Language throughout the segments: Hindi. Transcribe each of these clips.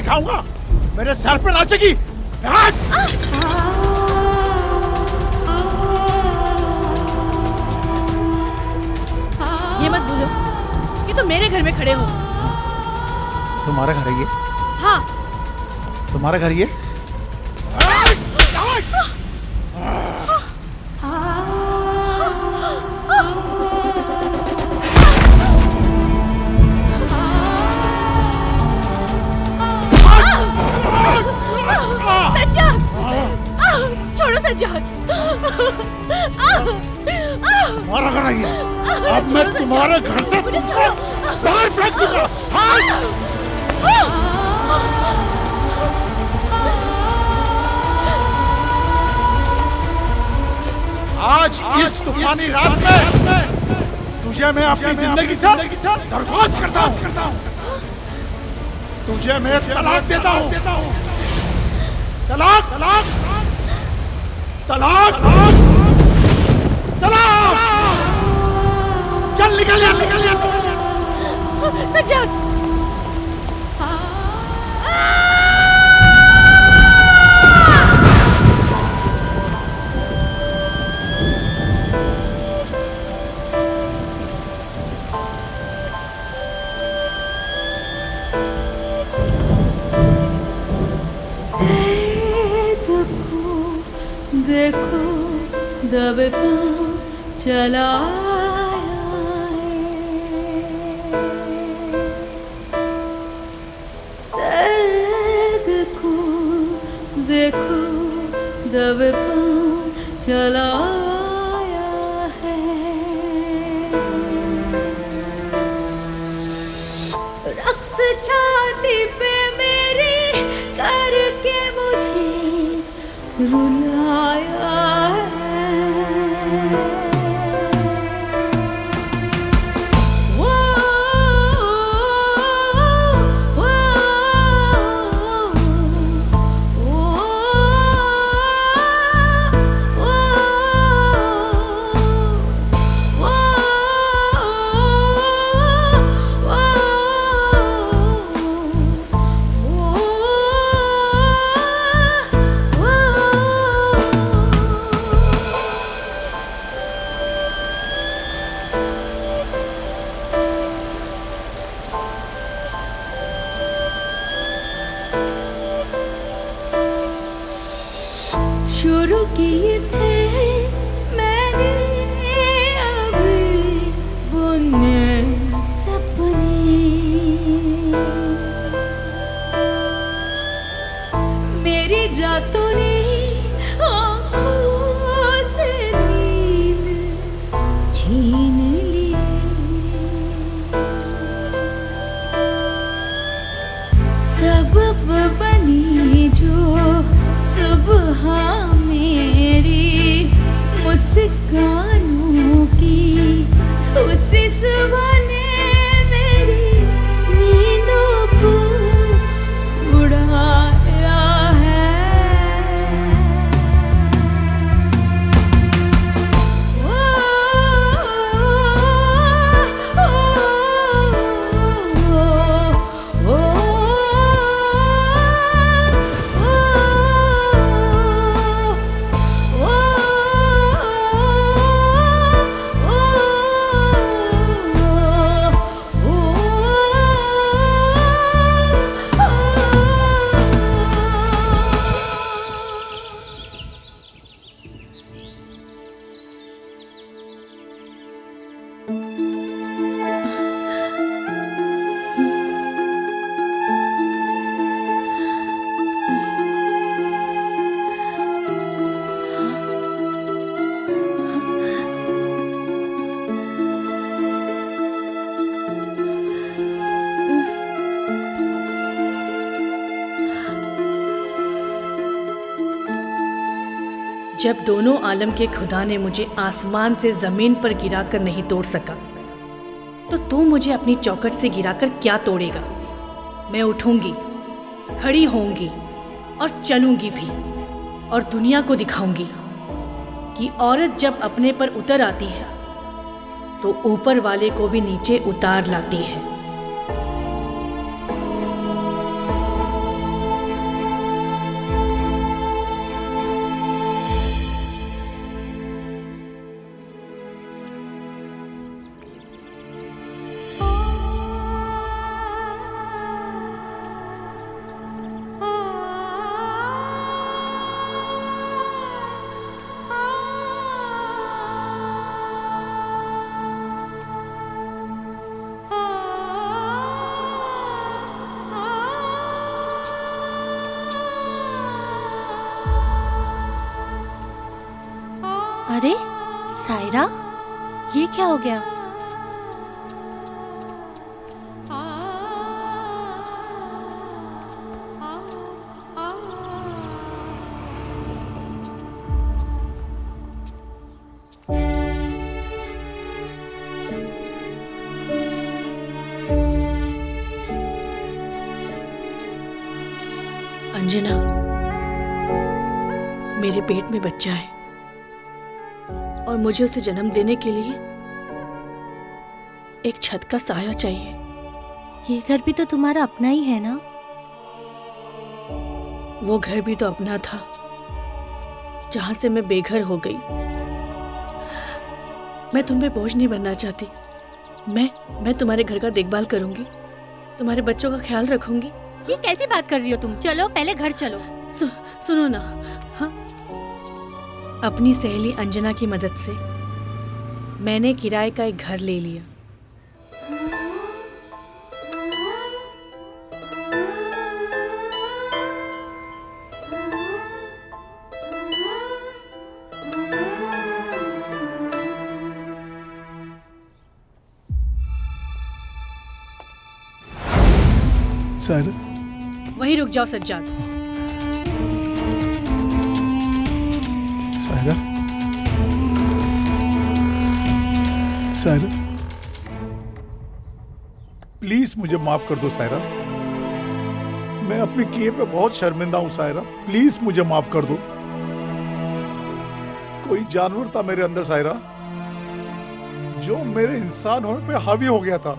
दिखाऊंगा, मेरे सर पे नाचेगी। ये मत भूलो कि तुम मेरे घर में खड़े हो। तुम्हारा घर है ये? हाँ। तुम्हारा घर ये? छोड़ो सज्जाद। तुम्हारा घर है ये? अब मैं तुम्हारे घर से तुमको बाहर फेंक दूंगा। आज इस तूफानी रात में तुझे मैं अपनी जिंदगी से दरख्वास्त करता हूँ। तुझे मैं तलाक देता हूँ। तलाक तलाक तलाक तलाक। चल निकल यहाँ से। सज्जाद। देखो दब पाँव चला देखो दब पाँव चलाया है। रक्स छाती पे मेरी करके मुझे रुलाया है। शुरू किए थे मैंने अभी बुने सपने, मेरी रातों ने आँखों से नींद छीन ली। सबब बनी जो सुबह मेरी मुस्कानों की, उसी सुबह ने मेरी नींदों को उड़ाया है। जब दोनों आलम के खुदा ने मुझे आसमान से जमीन पर गिराकर नहीं तोड़ सका, तो तू मुझे अपनी चौखट से गिराकर क्या तोड़ेगा। मैं उठूंगी, खड़ी होंगी और चलूंगी भी, और दुनिया को दिखाऊंगी कि औरत जब अपने पर उतर आती है तो ऊपर वाले को भी नीचे उतार लाती है। अरे सायरा, ये क्या हो गया? अंजना, मेरे पेट में बच्चा है और मुझे उसे जन्म देने के लिए एक छत का साया चाहिए। ये घर भी तो तुम्हारा अपना ही है ना? वो घर भी तो अपना था जहां से मैं बेघर हो गई। मैं तुम पे बोझ नहीं बनना चाहती। मैं तुम्हारे घर का देखभाल करूंगी, तुम्हारे बच्चों का ख्याल रखूंगी। ये कैसी बात कर रही हो तुम? चलो पहले घर चलो। सुनो ना। हाँ, अपनी सहेली अंजना की मदद से मैंने किराए का एक घर ले लिया। सायरा, वहीं रुक जाओ सज्जाद। सायरा, सायरा, प्लीज मुझे माफ कर दो सायरा। मैं अपने किए पे बहुत शर्मिंदा हूं सायरा, प्लीज मुझे माफ कर दो। कोई जानवर था मेरे अंदर सायरा, जो मेरे इंसान होने पे हावी हो गया था।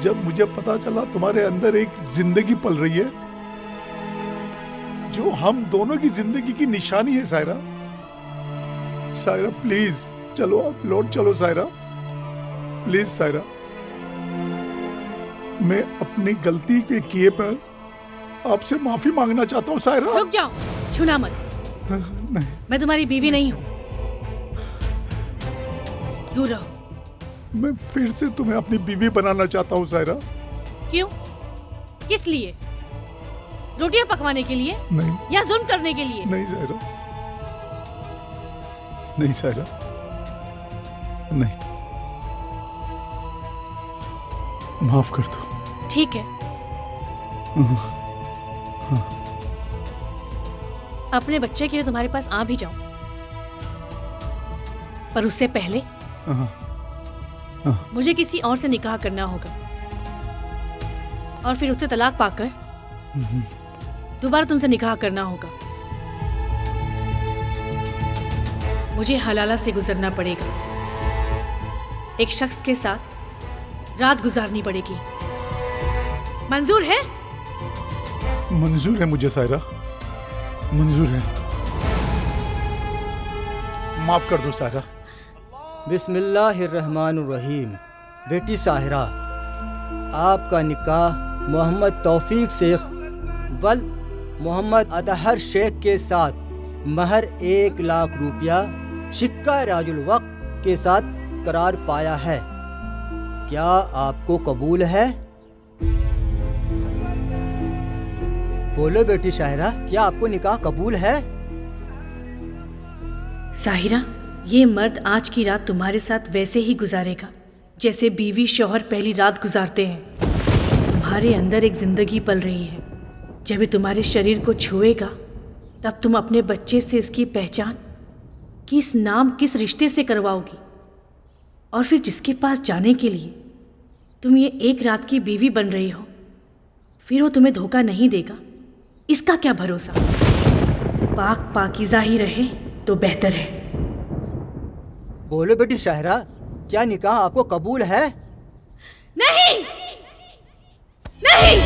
जब मुझे पता चला तुम्हारे अंदर एक जिंदगी पल रही है जो हम दोनों की जिंदगी की निशानी है सायरा। सायरा प्लीज चलो, अब लौट चलो सायरा, प्लीज सायरा। मैं अपनी गलती के किए पर आपसे माफी मांगना चाहता हूँ सायरा। रुक जाओ, छूना मत। नहीं, मैं तुम्हारी बीवी नहीं हूं, दूर रहो। मैं फिर से तुम्हें अपनी बीवी बनाना चाहता हूँ सायरा। क्यों? किस लिए? रोटियां पकवाने के लिए नहीं, या जुल्म करने के लिए? नहीं सायरा, नहीं सायरा, नहीं, माफ कर दो। ठीक है, अपने बच्चे के लिए तुम्हारे पास आ भी जाओ, पर उससे पहले मुझे किसी और से निकाह करना होगा और फिर उससे तलाक पाकर दोबारा तुमसे निकाह करना होगा। मुझे हलाला से गुजरना पड़ेगा, एक शख्स के साथ रात गुजारनी पड़ेगी। मंजूर है? मंजूर है मुझे सायरा, मंजूर है। माफ कर दो सायरा। बिस्मिल्लाहिर्रहमानुर्रहीम। बेटी साहिरा, आपका निकाह मोहम्मद तौफीक शेख वल मोहम्मद अतहर शेख के साथ महर 1 लाख रुपया शिक्का राजुल वक्त के साथ करार पाया है। क्या आपको कबूल है? बोलो बेटी साहिरा, क्या आपको निकाह कबूल है? साहिरा, ये मर्द आज की रात तुम्हारे साथ वैसे ही गुजारेगा जैसे बीवी शौहर पहली रात गुजारते हैं। तुम्हारे अंदर एक जिंदगी पल रही है। जब ये तुम्हारे शरीर को छुएगा तब तुम अपने बच्चे से इसकी पहचान, किस नाम किस रिश्ते से करवाओगी, और फिर जिसके पास जाने के लिए तुम ये एक रात की बीवी बन रही हो, फिर वो तुम्हें धोखा नहीं देगा, इसका क्या भरोसा। पाक पाकीज़ा ही रहे तो बेहतर है। बोलो बेटी साहिरा, क्या निकाह आपको कबूल है? नहीं, नहीं।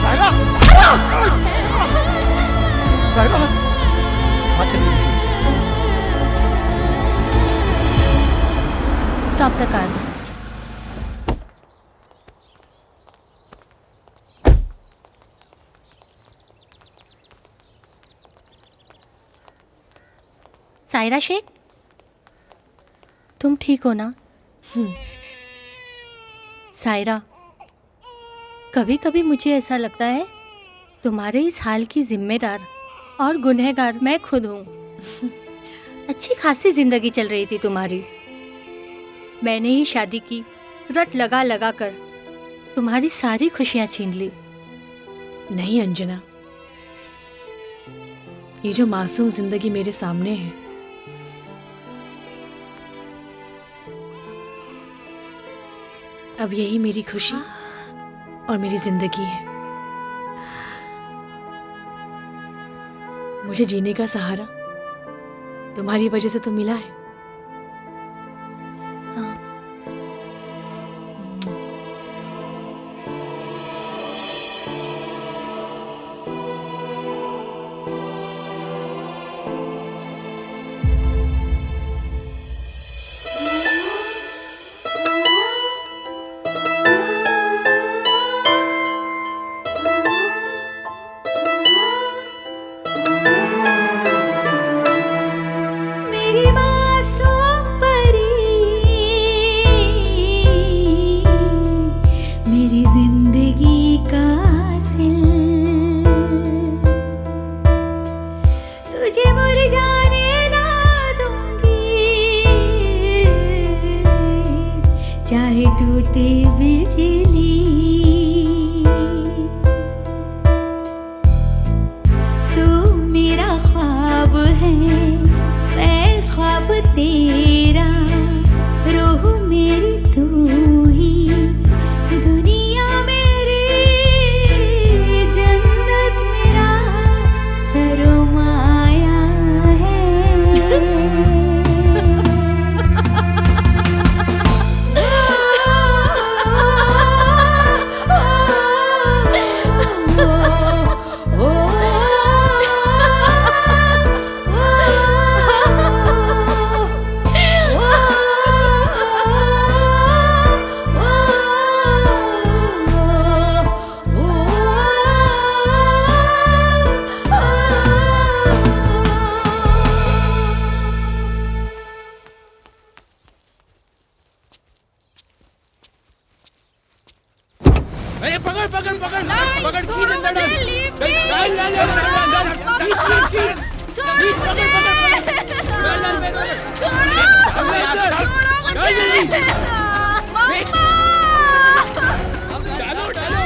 सायरा, सायरा, कहाँ चली गई? Stop the car. Saira Shaikh, तुम ठीक हो ना? सायरा, कभी कभी मुझे ऐसा लगता है तुम्हारे इस हाल की जिम्मेदार और गुनहगार मैं खुद हूँ। अच्छी खासी जिंदगी चल रही थी तुम्हारी, मैंने ही शादी की, रट लगा लगा कर तुम्हारी सारी खुशियाँ छीन ली। नहीं अंजना, ये जो मासूम जिंदगी मेरे सामने है, अब यही मेरी खुशी और मेरी जिंदगी है। मुझे जीने का सहारा तुम्हारी वजह से तो मिला है। हाँ। मेरी मासूम परी, मेरी जिंदगी का हासिल, तुझे मुरझाने ना दूंगी, चाहे टूटे बिजली। तू मेरा ख्वाब है, मैं ख्वाब तेरा, रूह मेरी तू ही, दुनिया मेरी, जन्नत मेरा सरमाया अरे पकड़ पकड़ पकड़ पकड़ खींच अंदर डाल डाल डाल डाल डाल खींच खींच खींच खींच पकड़ पकड़ पकड़ डाल डाल में डाल डाल जल्दी डालो डालो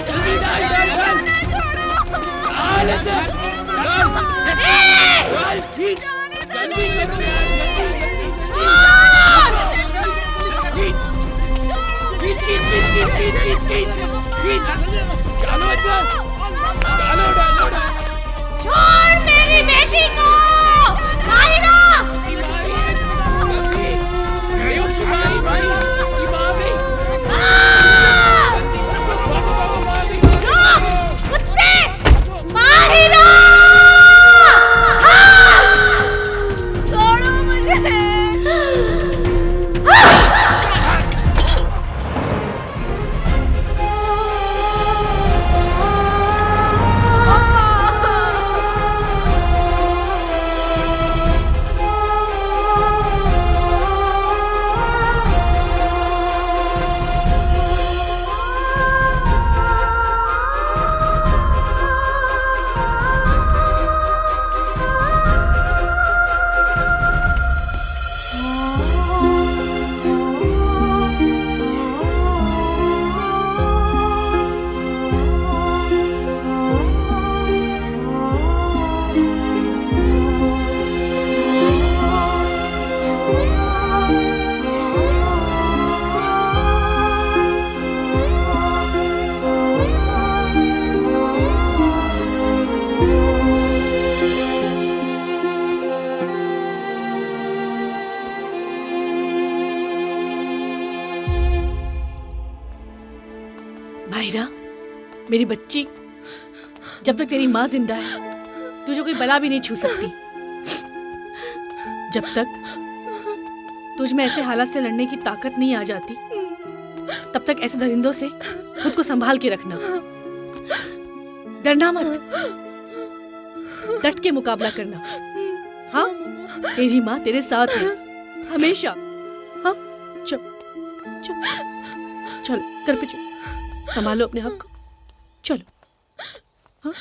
जल्दी डाल डाल डाल डाल अंदर डाल डाल खींच जल्दी जल्दी खींच खींच खींच खींच खींच खींच खींच डालो अंदर डालो डालो छोड़ मेरी बेटी को, माहिरा। अरे उसकी माँ भाई की माँ गई कुत्ते, माहिरा, छोड़ो मुझे। माहिरा, मेरी बच्ची, जब तक तेरी माँ जिंदा है तुझे कोई बला भी नहीं छू सकती। जब तक तुझ में ऐसे हालात से लड़ने की ताकत नहीं आ जाती, तब तक ऐसे दरिंदों से खुद को संभाल के रखना। डरना मत, डट के मुकाबला करना। हाँ, तेरी माँ तेरे साथ है हमेशा। हाँ, चुप। चलो चलो, घर पे चलो, संभालो अपने आप को, चलो। हाँ